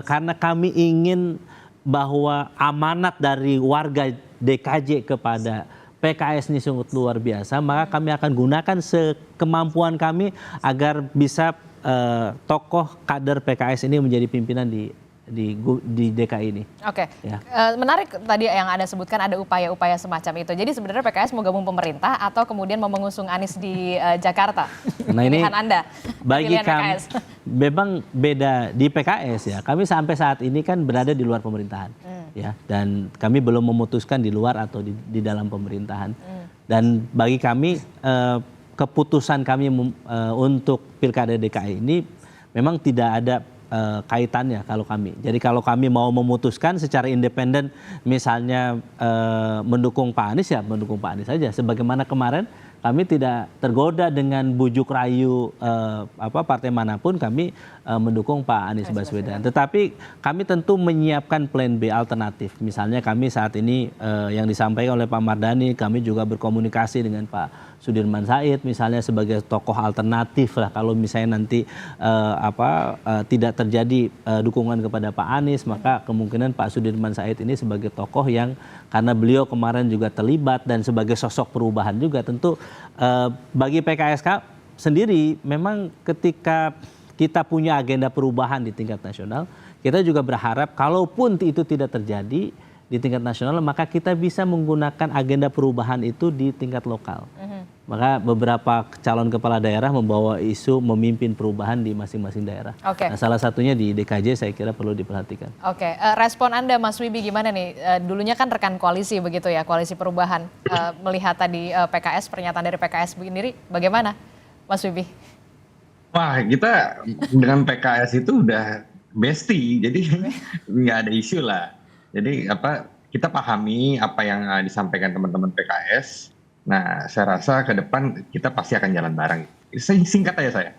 karena kami ingin bahwa amanat dari warga DKJ kepada PKS ini sungguh luar biasa, maka kami akan gunakan sekemampuan kami agar bisa tokoh kader PKS ini menjadi pimpinan di DKI ini. Oke, ya. Menarik tadi yang Anda sebutkan ada upaya-upaya semacam itu. Jadi sebenarnya PKS mau gabung pemerintah atau kemudian mau mengusung Anies di Jakarta? Nah ini pilihan Anda, bagi kami PKS. memang beda di PKS ya. Kami sampai saat ini kan berada di luar pemerintahan, ya, dan kami belum memutuskan di luar atau di dalam pemerintahan. Dan bagi kami keputusan kami untuk pilkada DKI ini memang tidak ada kaitannya kalau kami. Jadi kalau kami mau memutuskan secara independen misalnya mendukung Pak Anies ya mendukung Pak Anies saja. Sebagaimana kemarin kami tidak tergoda dengan bujuk rayu partai manapun kami mendukung Pak Anies Baswedan. Tetapi kami tentu menyiapkan plan B alternatif. Misalnya kami saat ini yang disampaikan oleh Pak Mardani, kami juga berkomunikasi dengan Pak Sudirman Said misalnya sebagai tokoh alternatif lah kalau misalnya nanti tidak terjadi dukungan kepada Pak Anies, maka kemungkinan Pak Sudirman Said ini sebagai tokoh yang karena beliau kemarin juga terlibat dan sebagai sosok perubahan juga tentu bagi PKS sendiri memang ketika kita punya agenda perubahan di tingkat nasional, kita juga berharap kalaupun itu tidak terjadi di tingkat nasional maka kita bisa menggunakan agenda perubahan itu di tingkat lokal. Maka beberapa calon kepala daerah membawa isu memimpin perubahan di masing-masing daerah. Nah, salah satunya di DKJ saya kira perlu diperhatikan. Oke, respon Anda Mas Wibi gimana nih? Dulunya kan rekan koalisi begitu ya, koalisi perubahan. Melihat tadi PKS, pernyataan dari PKS sendiri, bagaimana Mas Wibi? Wah, kita dengan PKS itu udah bestie, jadi nggak ada isu lah. Jadi kita pahami apa yang disampaikan teman-teman PKS. Nah, saya rasa ke depan kita pasti akan jalan bareng. Singkat aja saya.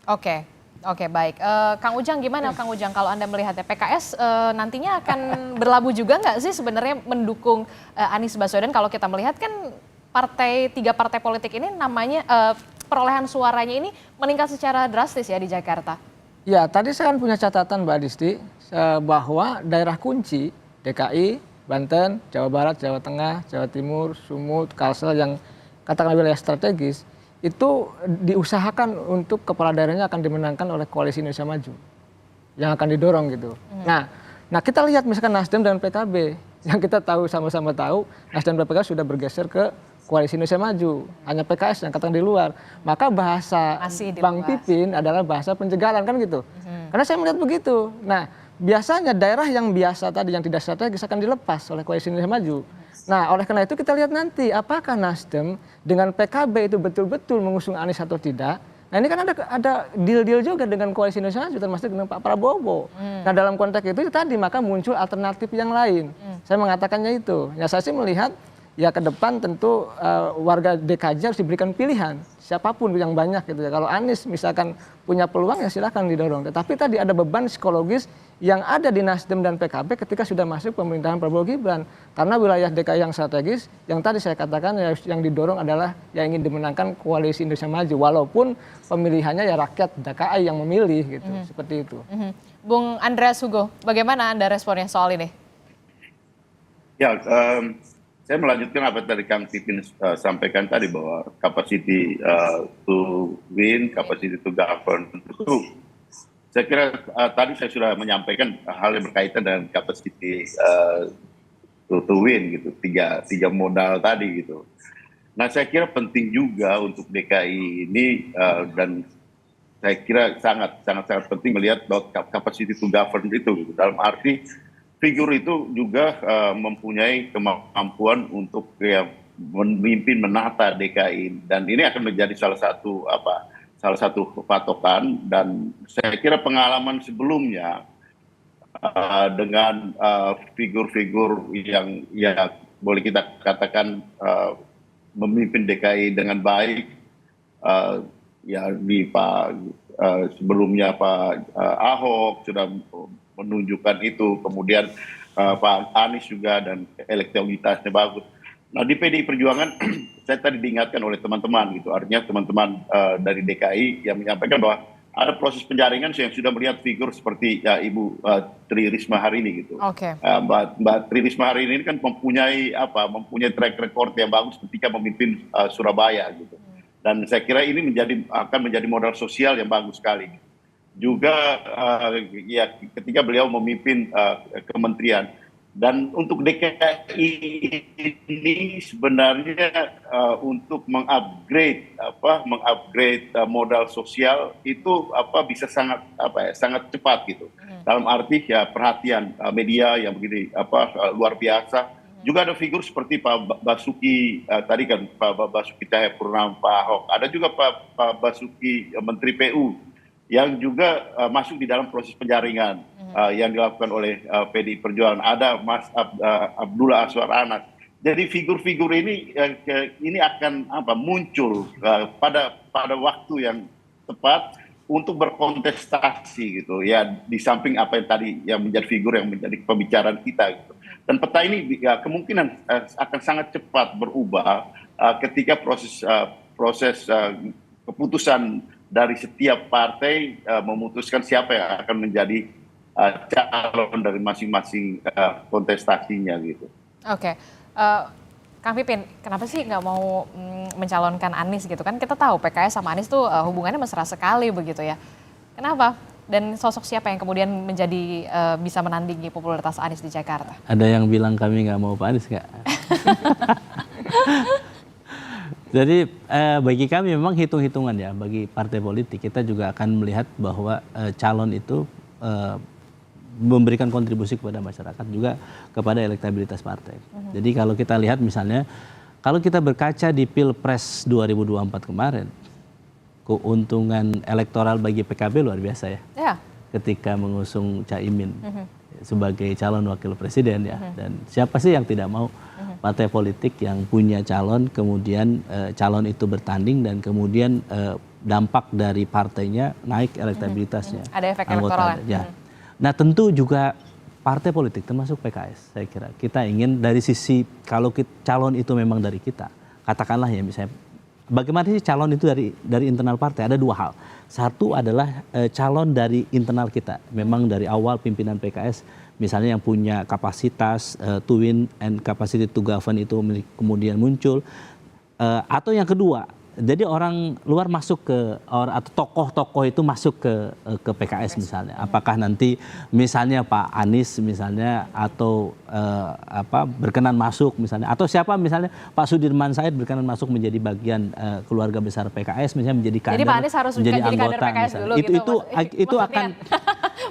Oke, oke baik. Kang Ujang gimana Kang Ujang kalau Anda melihatnya PKS nantinya akan berlabuh juga nggak sih sebenarnya mendukung Anies Baswedan kalau kita melihat kan tiga partai politik ini namanya perolehan suaranya ini meningkat secara drastis ya di Jakarta. Ya, tadi saya kan punya catatan Mbak Disti bahwa daerah kunci DKI, Banten, Jawa Barat, Jawa Tengah, Jawa Timur, Sumut, Kalsel yang katakanlah wilayah strategis itu diusahakan untuk kepala daerahnya akan dimenangkan oleh Koalisi Indonesia Maju yang akan didorong gitu. Nah kita lihat misalkan Nasdem dan PKB yang kita tahu sama-sama tahu Nasdem dan PKB sudah bergeser ke Koalisi Indonesia Maju, hanya PKS yang katakan di luar. Maka bahasa Bang Pipin adalah bahasa penjagalan kan gitu. Karena saya melihat begitu. Nah, biasanya daerah yang biasa tadi yang tidak strategis akan dilepas oleh Koalisi Indonesia Maju. Nah, oleh karena itu kita lihat nanti apakah Nasdem dengan PKB itu betul-betul mengusung Anies atau tidak. Nah, ini kan ada deal-deal juga dengan Koalisi Indonesia Maju termasuk dengan Pak Prabowo. Nah, dalam konteks itu tadi maka muncul alternatif yang lain. Saya mengatakannya itu. Ya saya sih melihat ya ke depan tentu warga DKJ harus diberikan pilihan siapapun yang banyak gitu ya. Kalau Anies misalkan punya peluang ya silahkan didorong. Tetapi tadi ada beban psikologis yang ada di Nasdem dan PKB ketika sudah masuk pemerintahan Prabowo Gibran. Karena wilayah DKI yang strategis yang tadi saya katakan ya, yang didorong adalah yang ingin dimenangkan Koalisi Indonesia Maju. Walaupun pemilihannya ya rakyat DKI yang memilih gitu. Seperti itu. Bung Andreas Hugo, bagaimana Anda responnya soal ini? Ya, saya melanjutkan apa tadi Kang Pipin sampaikan tadi bahwa capacity to win, capacity to govern itu saya kira tadi saya sudah menyampaikan hal yang berkaitan dengan capacity to win gitu, tiga modal tadi gitu. Nah saya kira penting juga untuk DKI ini dan saya kira sangat penting melihat bahwa capacity to govern itu gitu. Dalam arti figur itu juga mempunyai kemampuan untuk memimpin menata DKI dan ini akan menjadi salah satu patokan dan saya kira pengalaman sebelumnya dengan figur-figur yang ya boleh kita katakan memimpin DKI dengan baik ya di sebelumnya Pak Ahok sudah menunjukkan itu, kemudian Pak Anies juga dan elektabilitasnya bagus. Nah di PDI Perjuangan saya tadi diingatkan oleh teman-teman gitu, artinya teman-teman dari DKI yang menyampaikan bahwa ada proses penjaringan yang sudah melihat figur seperti ya Ibu Tri Risma hari ini gitu. Mbak Tri Risma hari ini kan mempunyai track record yang bagus ketika memimpin Surabaya gitu. Dan saya kira ini akan menjadi modal sosial yang bagus sekali. Juga ya ketika beliau memimpin kementerian. Dan untuk DKI ini sebenarnya untuk mengupgrade modal sosial itu bisa sangat cepat gitu. Dalam arti ya perhatian media yang begini luar biasa. Juga ada figur seperti Pak Basuki tadi kan Pak Basuki Cahayapurnama, Pak Ahok. Ada juga Pak Basuki Menteri PU yang juga masuk di dalam proses penjaringan yang dilakukan oleh PDI Perjuangan. Ada Mas Abdullah Azwar Anas. Jadi figur-figur ini akan muncul pada waktu yang tepat untuk berkontestasi gitu ya, di samping apa yang tadi yang menjadi figur yang menjadi pembicaraan kita gitu. Dan peta ini ya, kemungkinan akan sangat cepat berubah ketika proses keputusan dari setiap partai memutuskan siapa yang akan menjadi calon dari masing-masing kontestasinya gitu. Oke, Kang Pipin, kenapa sih nggak mau mencalonkan Anies gitu kan? Kita tahu PKS sama Anies tuh hubungannya mesra sekali begitu ya. Kenapa? Dan sosok siapa yang kemudian menjadi bisa menandingi popularitas Anies di Jakarta? Ada yang bilang kami nggak mau Pak Anies nggak? Jadi bagi kami memang hitung-hitungan ya, bagi partai politik kita juga akan melihat bahwa calon itu memberikan kontribusi kepada masyarakat juga kepada elektabilitas partai. Jadi kalau kita lihat misalnya, kalau kita berkaca di Pilpres 2024 kemarin, keuntungan elektoral bagi PKB luar biasa ya. Ketika mengusung Caimin sebagai calon wakil presiden ya. Dan siapa sih yang tidak mau partai politik yang punya calon, kemudian calon itu bertanding dan kemudian dampak dari partainya naik elektabilitasnya. Ada efek anggota, elektoral. ya. Nah tentu juga partai politik termasuk PKS saya kira kita ingin dari sisi kalau calon itu memang dari kita, katakanlah ya misalnya bagaimana sih calon itu dari internal partai, ada dua hal. Satu adalah calon dari internal kita, memang dari awal pimpinan PKS misalnya yang punya kapasitas to win and capacity to govern itu kemudian muncul. Atau yang kedua, jadi orang luar masuk atau tokoh-tokoh itu masuk ke PKS misalnya. Apakah nanti misalnya Pak Anies misalnya atau berkenan masuk misalnya, atau siapa misalnya Pak Sudirman Said berkenan masuk menjadi bagian keluarga besar PKS misalnya menjadi kader. Jadi Pak Anies harus menjadi jadi anggota kader PKS misalnya. dulu Itu akan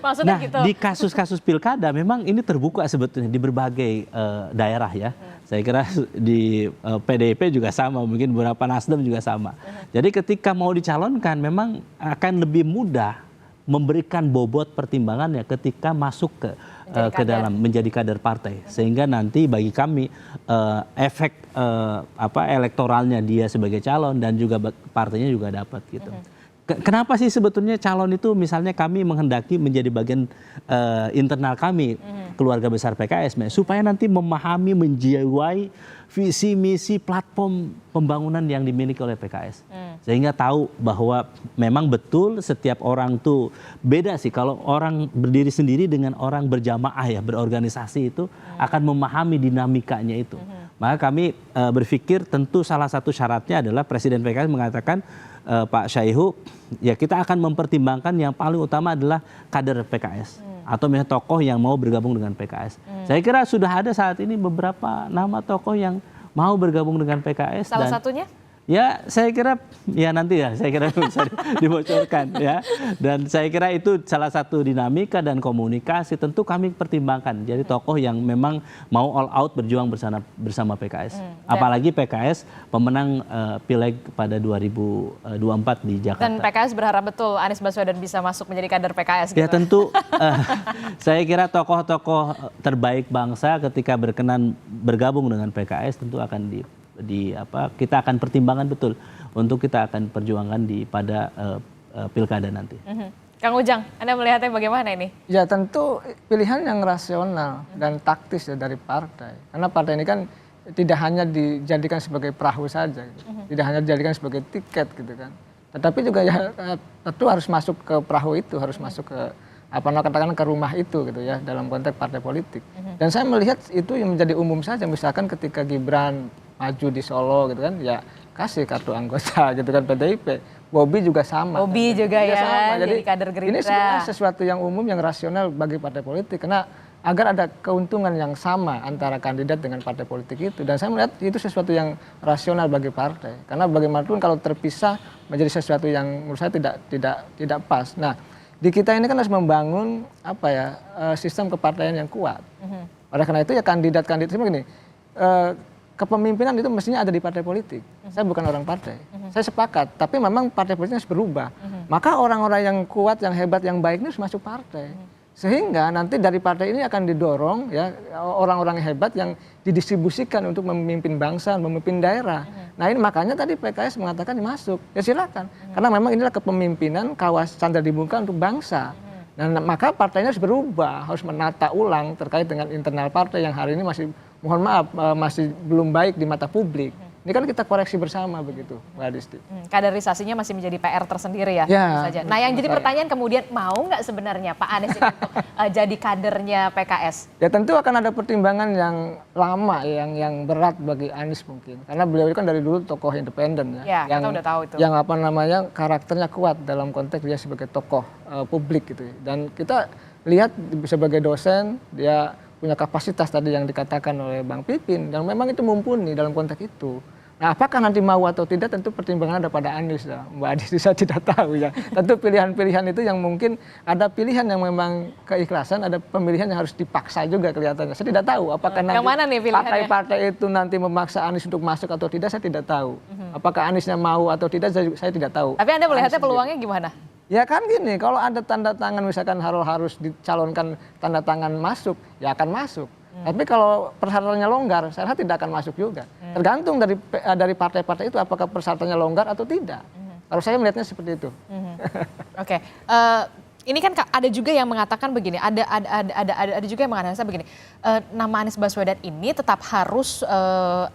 maksudnya nah, gitu. di kasus-kasus pilkada memang ini terbuka sebetulnya di berbagai daerah ya. Saya kira di PDIP juga sama, mungkin beberapa Nasdem juga sama. Jadi ketika mau dicalonkan memang akan lebih mudah memberikan bobot pertimbangannya ketika masuk ke dalam menjadi kader partai. Sehingga nanti bagi kami efek elektoralnya dia sebagai calon dan juga partainya juga dapat gitu. Kenapa sih sebetulnya calon itu misalnya kami menghendaki menjadi bagian internal kami keluarga besar PKS supaya nanti memahami, menjiwai visi misi platform pembangunan yang dimiliki oleh PKS sehingga tahu bahwa memang betul setiap orang tuh beda sih kalau orang berdiri sendiri dengan orang berjamaah ya berorganisasi itu akan memahami dinamikanya itu. Maka kami berpikir tentu salah satu syaratnya adalah Presiden PKS mengatakan Pak Syaihu, ya kita akan mempertimbangkan yang paling utama adalah kader PKS atau misalnya tokoh yang mau bergabung dengan PKS. Saya kira sudah ada saat ini beberapa nama tokoh yang mau bergabung dengan PKS. Salah satunya? Ya saya kira ya nanti ya saya kira bisa dibocorkan ya. Dan saya kira itu salah satu dinamika dan komunikasi tentu kami pertimbangkan. Jadi tokoh yang memang mau all out berjuang bersama PKS. Apalagi PKS pemenang pileg pada 2024 di Jakarta. Dan PKS berharap betul Anies Baswedan bisa masuk menjadi kader PKS gitu. Ya tentu saya kira tokoh-tokoh terbaik bangsa ketika berkenan bergabung dengan PKS tentu akan kita akan pertimbangkan betul untuk kita akan perjuangkan pada pilkada nanti. Kang Ujang, Anda melihatnya bagaimana ini? Ya tentu pilihan yang rasional dan taktis ya dari partai. Karena partai ini kan tidak hanya dijadikan sebagai perahu saja, gitu. Tidak hanya dijadikan sebagai tiket gitu kan. Tetapi juga ya tentu harus masuk ke perahu itu, harus masuk ke katakan ke rumah itu gitu ya dalam konteks partai politik. Dan saya melihat itu yang menjadi umum saja. Misalkan ketika Gibran maju di Solo gitu kan, ya kasih kartu anggota gitu kan PDIP. Bobi juga sama. Bobi juga ya, sama. jadi kader Gerindra. Ini sebenarnya sesuatu yang umum, yang rasional bagi partai politik. Karena agar ada keuntungan yang sama antara kandidat dengan partai politik itu. Dan saya melihat itu sesuatu yang rasional bagi partai. Karena bagaimanapun kalau terpisah menjadi sesuatu yang menurut saya tidak pas. Nah, di kita ini kan harus membangun sistem kepartaian yang kuat. Oleh karena itu ya kandidat-kandidat begini, kepemimpinan itu mestinya ada di partai politik. Saya bukan orang partai. Saya sepakat, tapi memang partai politik harus berubah. Maka orang-orang yang kuat, yang hebat, yang baik ini harus masuk partai. Sehingga nanti dari partai ini akan didorong ya orang-orang hebat yang didistribusikan untuk memimpin bangsa, memimpin daerah. Nah ini makanya tadi PKS mengatakan masuk. Ya silakan. Karena memang inilah kepemimpinan kawasan Chandra di Muka untuk bangsa. Nah maka partainya harus berubah, harus menata ulang terkait dengan internal partai yang hari ini mohon maaf masih belum baik di mata publik. Ini kan kita koreksi bersama begitu, Mbak Adisti. Kaderisasinya masih menjadi PR tersendiri ya. Ya Nah yang jadi pertanyaan kemudian mau nggak sebenarnya Pak Anies untuk jadi kadernya PKS? Ya tentu akan ada pertimbangan yang lama, yang berat bagi Anies mungkin. Karena beliau kan dari dulu tokoh independen ya. Ya kita udah tahu itu. Yang karakternya kuat dalam konteks dia sebagai tokoh publik gitu. Dan kita lihat sebagai dosen dia punya kapasitas tadi yang dikatakan oleh Bang Pipin dan memang itu mumpuni dalam konteks itu. Nah, apakah nanti mau atau tidak tentu pertimbangan ada pada Anies ya. Mbak Adisti saya tidak tahu ya. Tentu pilihan-pilihan itu yang mungkin ada pilihan yang memang keikhlasan, ada pemilihan yang harus dipaksa juga kelihatannya. Saya tidak tahu apakah nanti partai-partai itu nanti memaksa Anies untuk masuk atau tidak, saya tidak tahu. Apakah Aniesnya mau atau tidak, saya tidak tahu. Tapi Anda melihatnya peluangnya gimana? Ya kan gini, kalau ada tanda tangan misalkan harus dicalonkan tanda tangan masuk, ya akan masuk. Tapi kalau persyaratannya longgar, saya rasa tidak akan masuk juga. Tergantung dari partai-partai itu apakah persyaratannya longgar atau tidak. Kalau saya melihatnya seperti itu. Oke. Ini kan ada juga yang mengatakan begini, ada juga yang mengatakan begini, nama Anies Baswedan ini tetap harus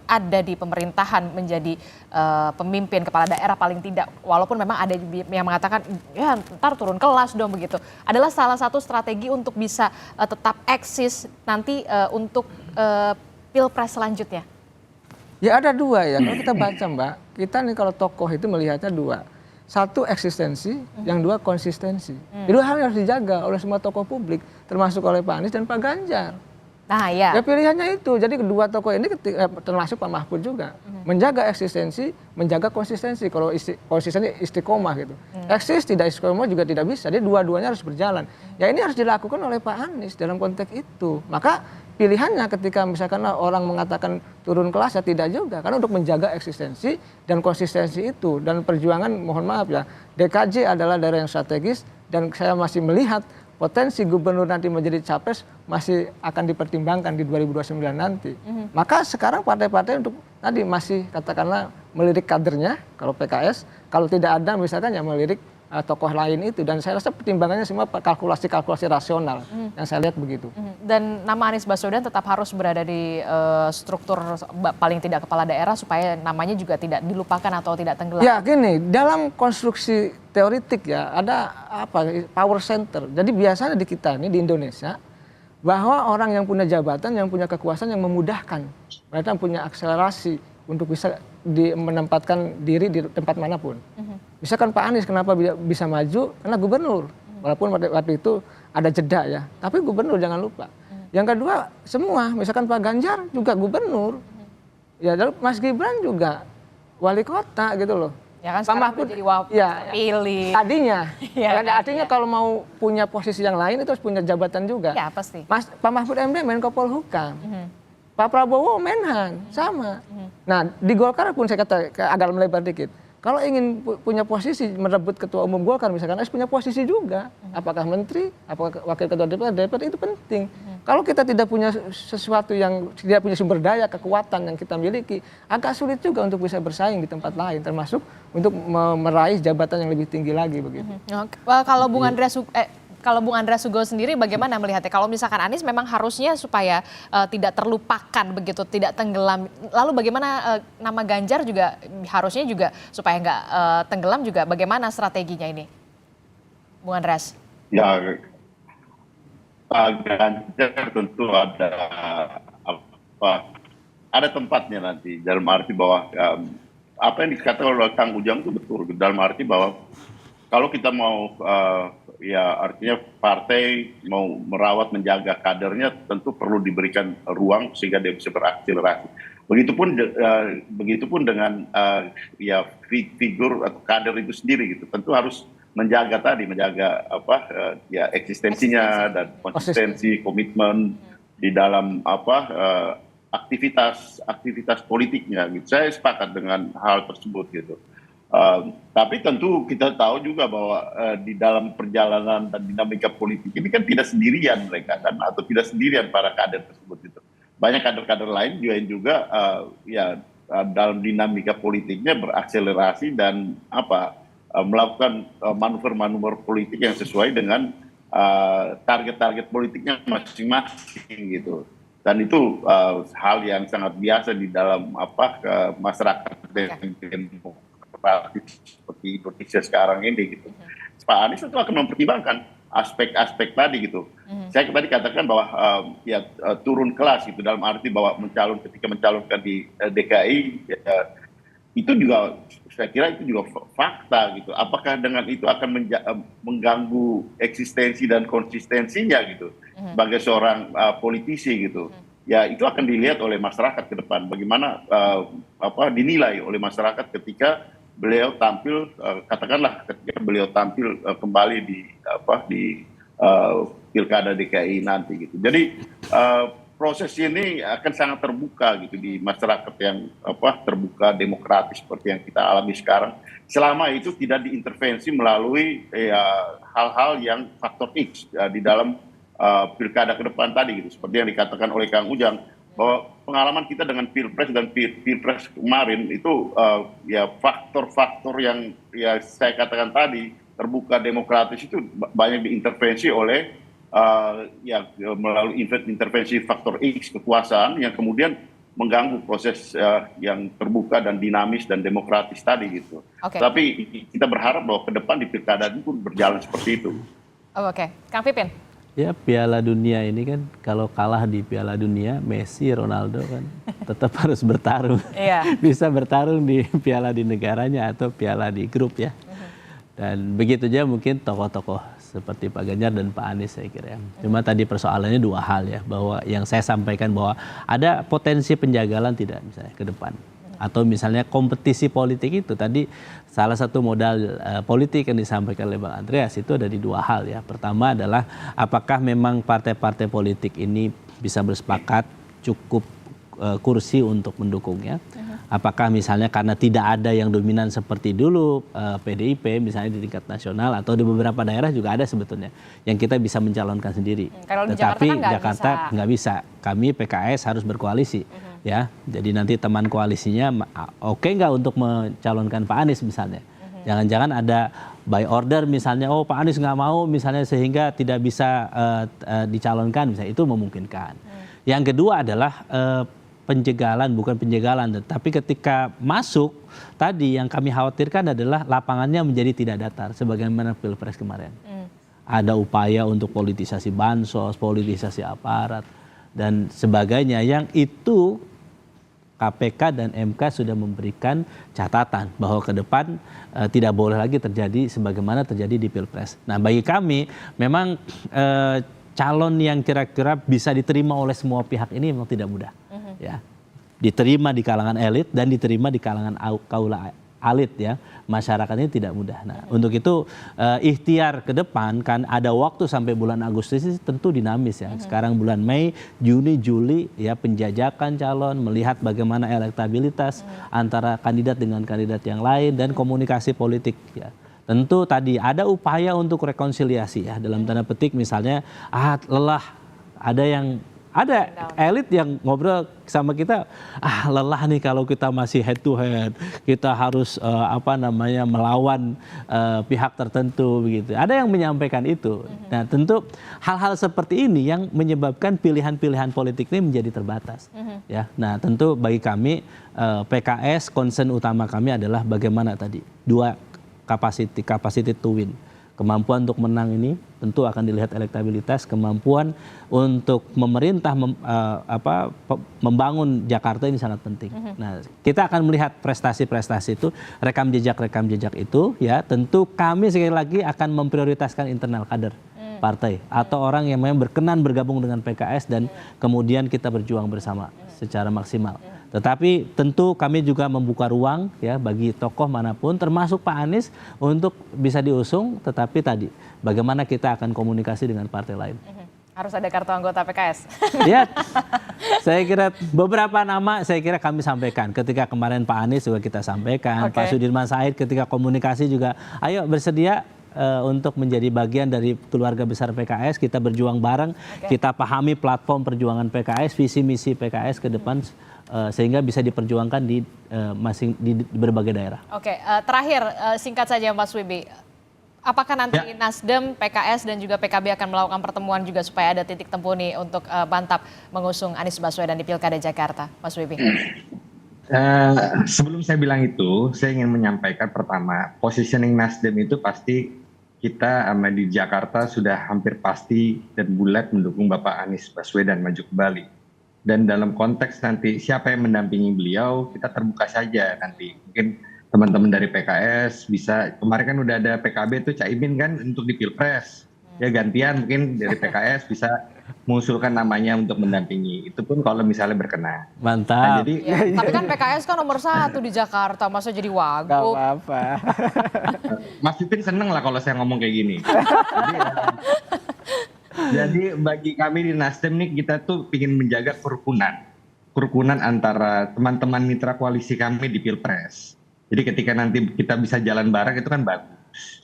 ada di pemerintahan menjadi pemimpin kepala daerah paling tidak, walaupun memang ada yang mengatakan ya ntar turun kelas dong begitu. Adalah salah satu strategi untuk bisa tetap eksis nanti untuk pilpres selanjutnya. Ya ada dua ya, kalau kita baca Mbak, kita nih kalau tokoh itu melihatnya dua. Satu eksistensi, yang dua konsistensi. Dua hal yang harus dijaga oleh semua tokoh publik, termasuk oleh Pak Anies dan Pak Ganjar. Nah ya. Ya pilihannya itu, jadi kedua tokoh ini termasuk Pak Mahfud juga. Menjaga eksistensi, menjaga konsistensi. Kalau konsistensi istiqomah gitu. Eksis tidak istiqomah juga tidak bisa, jadi dua-duanya harus berjalan. Ya ini harus dilakukan oleh Pak Anies dalam konteks itu. Maka pilihannya ketika misalkan orang mengatakan turun kelas ya tidak juga, karena untuk menjaga eksistensi dan konsistensi itu, dan perjuangan mohon maaf ya, DKJ adalah daerah yang strategis dan saya masih melihat potensi gubernur nanti menjadi capres masih akan dipertimbangkan di 2029 nanti. Maka sekarang partai-partai untuk tadi masih katakanlah melirik kadernya kalau PKS, kalau tidak ada misalkan ya melirik tokoh lain itu, dan saya rasa pertimbangannya semua kalkulasi-kalkulasi rasional yang saya lihat begitu. Dan nama Anies Baswedan tetap harus berada di struktur paling tidak kepala daerah supaya namanya juga tidak dilupakan atau tidak tenggelam. Ya gini, dalam konstruksi teoritik ya ada power center. Jadi biasanya di kita ini di Indonesia bahwa orang yang punya jabatan, yang punya kekuasaan, yang memudahkan, mereka punya akselerasi untuk bisa menempatkan diri di tempat manapun. Misalkan Pak Anies kenapa bisa maju? Karena gubernur. Walaupun waktu itu ada jeda ya, tapi gubernur jangan lupa. Yang kedua semua, misalkan Pak Ganjar juga gubernur. Ya lalu Mas Gibran juga wali kota gitu loh. Ya kan Pak Mahfud jadi pilih. Tadinya. Artinya kalau mau punya posisi yang lain itu harus punya jabatan juga. Ya pasti. Pak Mahfud MD Menko Polhukam. Pak Prabowo Menhan sama. Nah di Golkar pun saya kata agak melebar dikit. Kalau ingin punya posisi merebut ketua umum Golkar misalkan harus punya posisi juga. Apakah menteri, apakah wakil ketua DPR itu penting. Kalau kita tidak punya sesuatu yang tidak punya sumber daya, kekuatan yang kita miliki, agak sulit juga untuk bisa bersaing di tempat lain, termasuk untuk meraih jabatan yang lebih tinggi lagi begitu. Kalau Bung Andreas Sugeng sendiri bagaimana melihatnya? Kalau misalkan Anies memang harusnya supaya tidak terlupakan begitu, tidak tenggelam. Lalu bagaimana nama Ganjar juga harusnya juga supaya nggak tenggelam juga, bagaimana strateginya ini, Bung Andreas? Ya, Pak Ganjar tentu ada tempatnya nanti, dalam arti bahwa apa yang dikatakan oleh Kang Ujang itu betul, dalam arti bahwa kalau kita mau ya artinya partai mau merawat menjaga kadernya tentu perlu diberikan ruang sehingga dia bisa berakselerasi. Begitupun dengan ya figur atau kader itu sendiri gitu, tentu harus menjaga ya eksistensinya dan konsistensi, komitmen di dalam aktivitas politiknya gitu. Saya sepakat dengan hal tersebut gitu. Tapi tentu kita tahu juga bahwa di dalam perjalanan dan dinamika politik ini kan tidak sendirian mereka kan, atau tidak sendirian para kader tersebut itu. Banyak kader-kader lain juga ya dalam dinamika politiknya berakselerasi dan melakukan manuver-manuver politik yang sesuai dengan target-target politiknya masing-masing gitu. Dan itu hal yang sangat biasa di dalam masyarakat seperti Indonesia sekarang ini gitu. Pak Anies itu akan mempertimbangkan aspek-aspek tadi gitu. Saya tadi katakan bahwa turun kelas gitu, dalam arti bahwa ketika mencalonkan di DKI itu juga saya kira itu juga fakta gitu. Apakah dengan itu akan mengganggu eksistensi dan konsistensinya gitu sebagai seorang politisi gitu. Ya itu akan dilihat oleh masyarakat ke depan. Bagaimana dinilai oleh masyarakat ketika beliau tampil, katakanlah ketika beliau tampil kembali di Pilkada DKI nanti gitu. Jadi proses ini akan sangat terbuka gitu di masyarakat yang terbuka, demokratis seperti yang kita alami sekarang. Selama itu tidak diintervensi melalui hal-hal yang faktor X di dalam pilkada ke depan tadi gitu. Seperti yang dikatakan oleh Kang Ujang, bahwa pengalaman kita dengan pilpres dan pilpres kemarin itu ya faktor-faktor yang ya saya katakan tadi terbuka demokratis itu banyak diintervensi oleh ya melalui intervensi faktor X kekuasaan yang kemudian mengganggu proses yang terbuka dan dinamis dan demokratis tadi gitu. Tapi kita berharap bahwa ke depan di pilkada itu pun berjalan seperti itu. Oke, Kang Pipin. Ya Piala Dunia ini kan kalau kalah di Piala Dunia Messi, Ronaldo kan tetap harus bertarung. Bisa bertarung di piala di negaranya atau piala di grup ya. Dan begitu aja mungkin tokoh-tokoh seperti Pak Ganjar dan Pak Anies saya kira ya. Cuma tadi persoalannya dua hal ya, bahwa yang saya sampaikan bahwa ada potensi penjagalan tidak misalnya ke depan. Atau misalnya kompetisi politik itu tadi salah satu modal politik yang disampaikan oleh Bang Andreas itu ada di dua hal ya. Pertama adalah apakah memang partai-partai politik ini bisa bersepakat cukup kursi untuk mendukungnya. Apakah misalnya karena tidak ada yang dominan seperti dulu PDIP misalnya di tingkat nasional atau di beberapa daerah juga ada sebetulnya yang kita bisa mencalonkan sendiri. Kalau di Tetapi Jakarta nggak bisa. Kami PKS harus berkoalisi ya. Jadi nanti teman koalisinya oke nggak untuk mencalonkan Pak Anies misalnya. Jangan-jangan ada by order misalnya, oh Pak Anies nggak mau misalnya sehingga tidak bisa dicalonkan misalnya, itu memungkinkan. Yang kedua adalah penjagalan, bukan penjagalan, tapi ketika masuk tadi yang kami khawatirkan adalah lapangannya menjadi tidak datar sebagaimana Pilpres kemarin. Ada upaya untuk politisasi bansos, politisasi aparat dan sebagainya yang itu KPK dan MK sudah memberikan catatan bahwa ke depan tidak boleh lagi terjadi sebagaimana terjadi di Pilpres. Nah, bagi kami memang calon yang kira-kira bisa diterima oleh semua pihak ini memang tidak mudah. Ya, diterima di kalangan elit dan diterima di kalangan kaula elit ya, masyarakat ini tidak mudah. Nah, untuk itu ikhtiar ke depan kan ada waktu sampai bulan Agustus ini tentu dinamis ya. Sekarang bulan Mei, Juni, Juli ya penjajakan calon, melihat bagaimana elektabilitas antara kandidat dengan kandidat yang lain dan komunikasi politik ya. Tentu tadi ada upaya untuk rekonsiliasi ya, dalam tanda petik misalnya lelah, ada elit yang ngobrol sama kita, lelah nih kalau kita masih head to head, kita harus melawan pihak tertentu begitu. Ada yang menyampaikan itu. Nah, tentu hal-hal seperti ini yang menyebabkan pilihan-pilihan politik ini menjadi terbatas. Ya, nah tentu bagi kami PKS concern utama kami adalah bagaimana tadi dua capacity to win. Kemampuan untuk menang ini tentu akan dilihat elektabilitas, kemampuan untuk memerintah membangun Jakarta ini sangat penting. Nah, kita akan melihat prestasi-prestasi itu, rekam jejak itu ya, tentu kami sekali lagi akan memprioritaskan internal kader partai atau orang yang memang berkenan bergabung dengan PKS dan kemudian kita berjuang bersama secara maksimal. Tetapi tentu kami juga membuka ruang ya bagi tokoh manapun termasuk Pak Anies untuk bisa diusung, tetapi tadi bagaimana kita akan komunikasi dengan partai lain. Harus ada kartu anggota PKS. Ya, saya kira beberapa nama saya kira kami sampaikan. Ketika kemarin Pak Anies juga kita sampaikan, Pak Sudirman Said ketika komunikasi juga, ayo bersedia untuk menjadi bagian dari keluarga besar PKS, kita berjuang bareng, kita pahami platform perjuangan PKS, visi misi PKS ke depan sehingga bisa diperjuangkan di berbagai daerah. Terakhir singkat saja Mas Wibi. Apakah nanti Nasdem, PKS dan juga PKB akan melakukan pertemuan juga supaya ada titik temu nih untuk mantap mengusung Anies Baswedan di Pilkada Jakarta, Mas Wibi? Sebelum saya bilang itu, saya ingin menyampaikan pertama, positioning Nasdem itu pasti kita di Jakarta sudah hampir pasti dan bulat mendukung Bapak Anies Baswedan maju kembali. Dan dalam konteks nanti siapa yang mendampingi beliau, kita terbuka saja nanti. Mungkin teman-teman dari PKS bisa, kemarin kan udah ada PKB tuh Caimin kan untuk di Pilpres. Ya gantian mungkin dari PKS bisa mengusulkan namanya untuk mendampingi. Itu pun kalau misalnya berkenan. Mantap. Nah, jadi, tapi kan PKS kan nomor 1 di Jakarta, masa jadi wagub? Gak apa-apa. Mas Pipin seneng lah kalau saya ngomong kayak gini. Jadi bagi kami di Nasdem nih kita tuh ingin menjaga kerukunan antara teman-teman mitra koalisi kami di Pilpres. Jadi ketika nanti kita bisa jalan bareng itu kan bagus.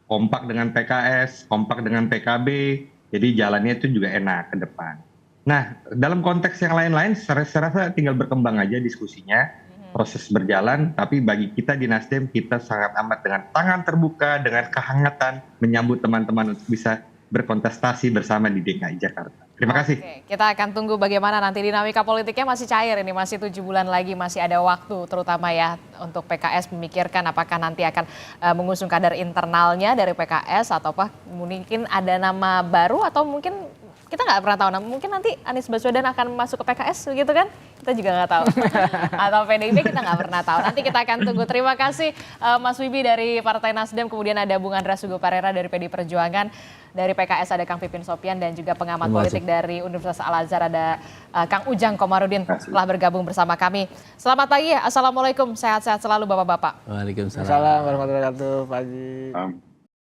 Kompak dengan PKS, kompak dengan PKB, jadi jalannya itu juga enak ke depan. Nah, dalam konteks yang lain-lain, saya rasa tinggal berkembang aja diskusinya, proses berjalan. Tapi bagi kita di Nasdem, kita sangat amat dengan tangan terbuka, dengan kehangatan menyambut teman-teman untuk bisa berkontestasi bersama di DKI Jakarta. Terima kasih. Oke, kita akan tunggu bagaimana nanti dinamika politiknya masih cair ini, masih 7 bulan lagi, masih ada waktu terutama ya untuk PKS memikirkan apakah nanti akan mengusung kader internalnya dari PKS atau mungkin ada nama baru atau mungkin kita nggak pernah tahu, mungkin nanti Anies Baswedan akan masuk ke PKS begitu kan? Kita juga nggak tahu. Atau PDIP kita nggak pernah tahu. Nanti kita akan tunggu. Terima kasih Mas Wibi dari Partai Nasdem, kemudian ada Bung Andreas Hugo Parera dari PD Perjuangan, dari PKS ada Kang Pipin Sopian dan juga pengamat politik dari Universitas Al-Azhar ada Kang Ujang Komarudin telah bergabung bersama kami. Selamat pagi, Assalamualaikum, sehat-sehat selalu Bapak-Bapak. Waalaikumsalam. Assalamualaikum warahmatullahi wabarakatuh, pagi.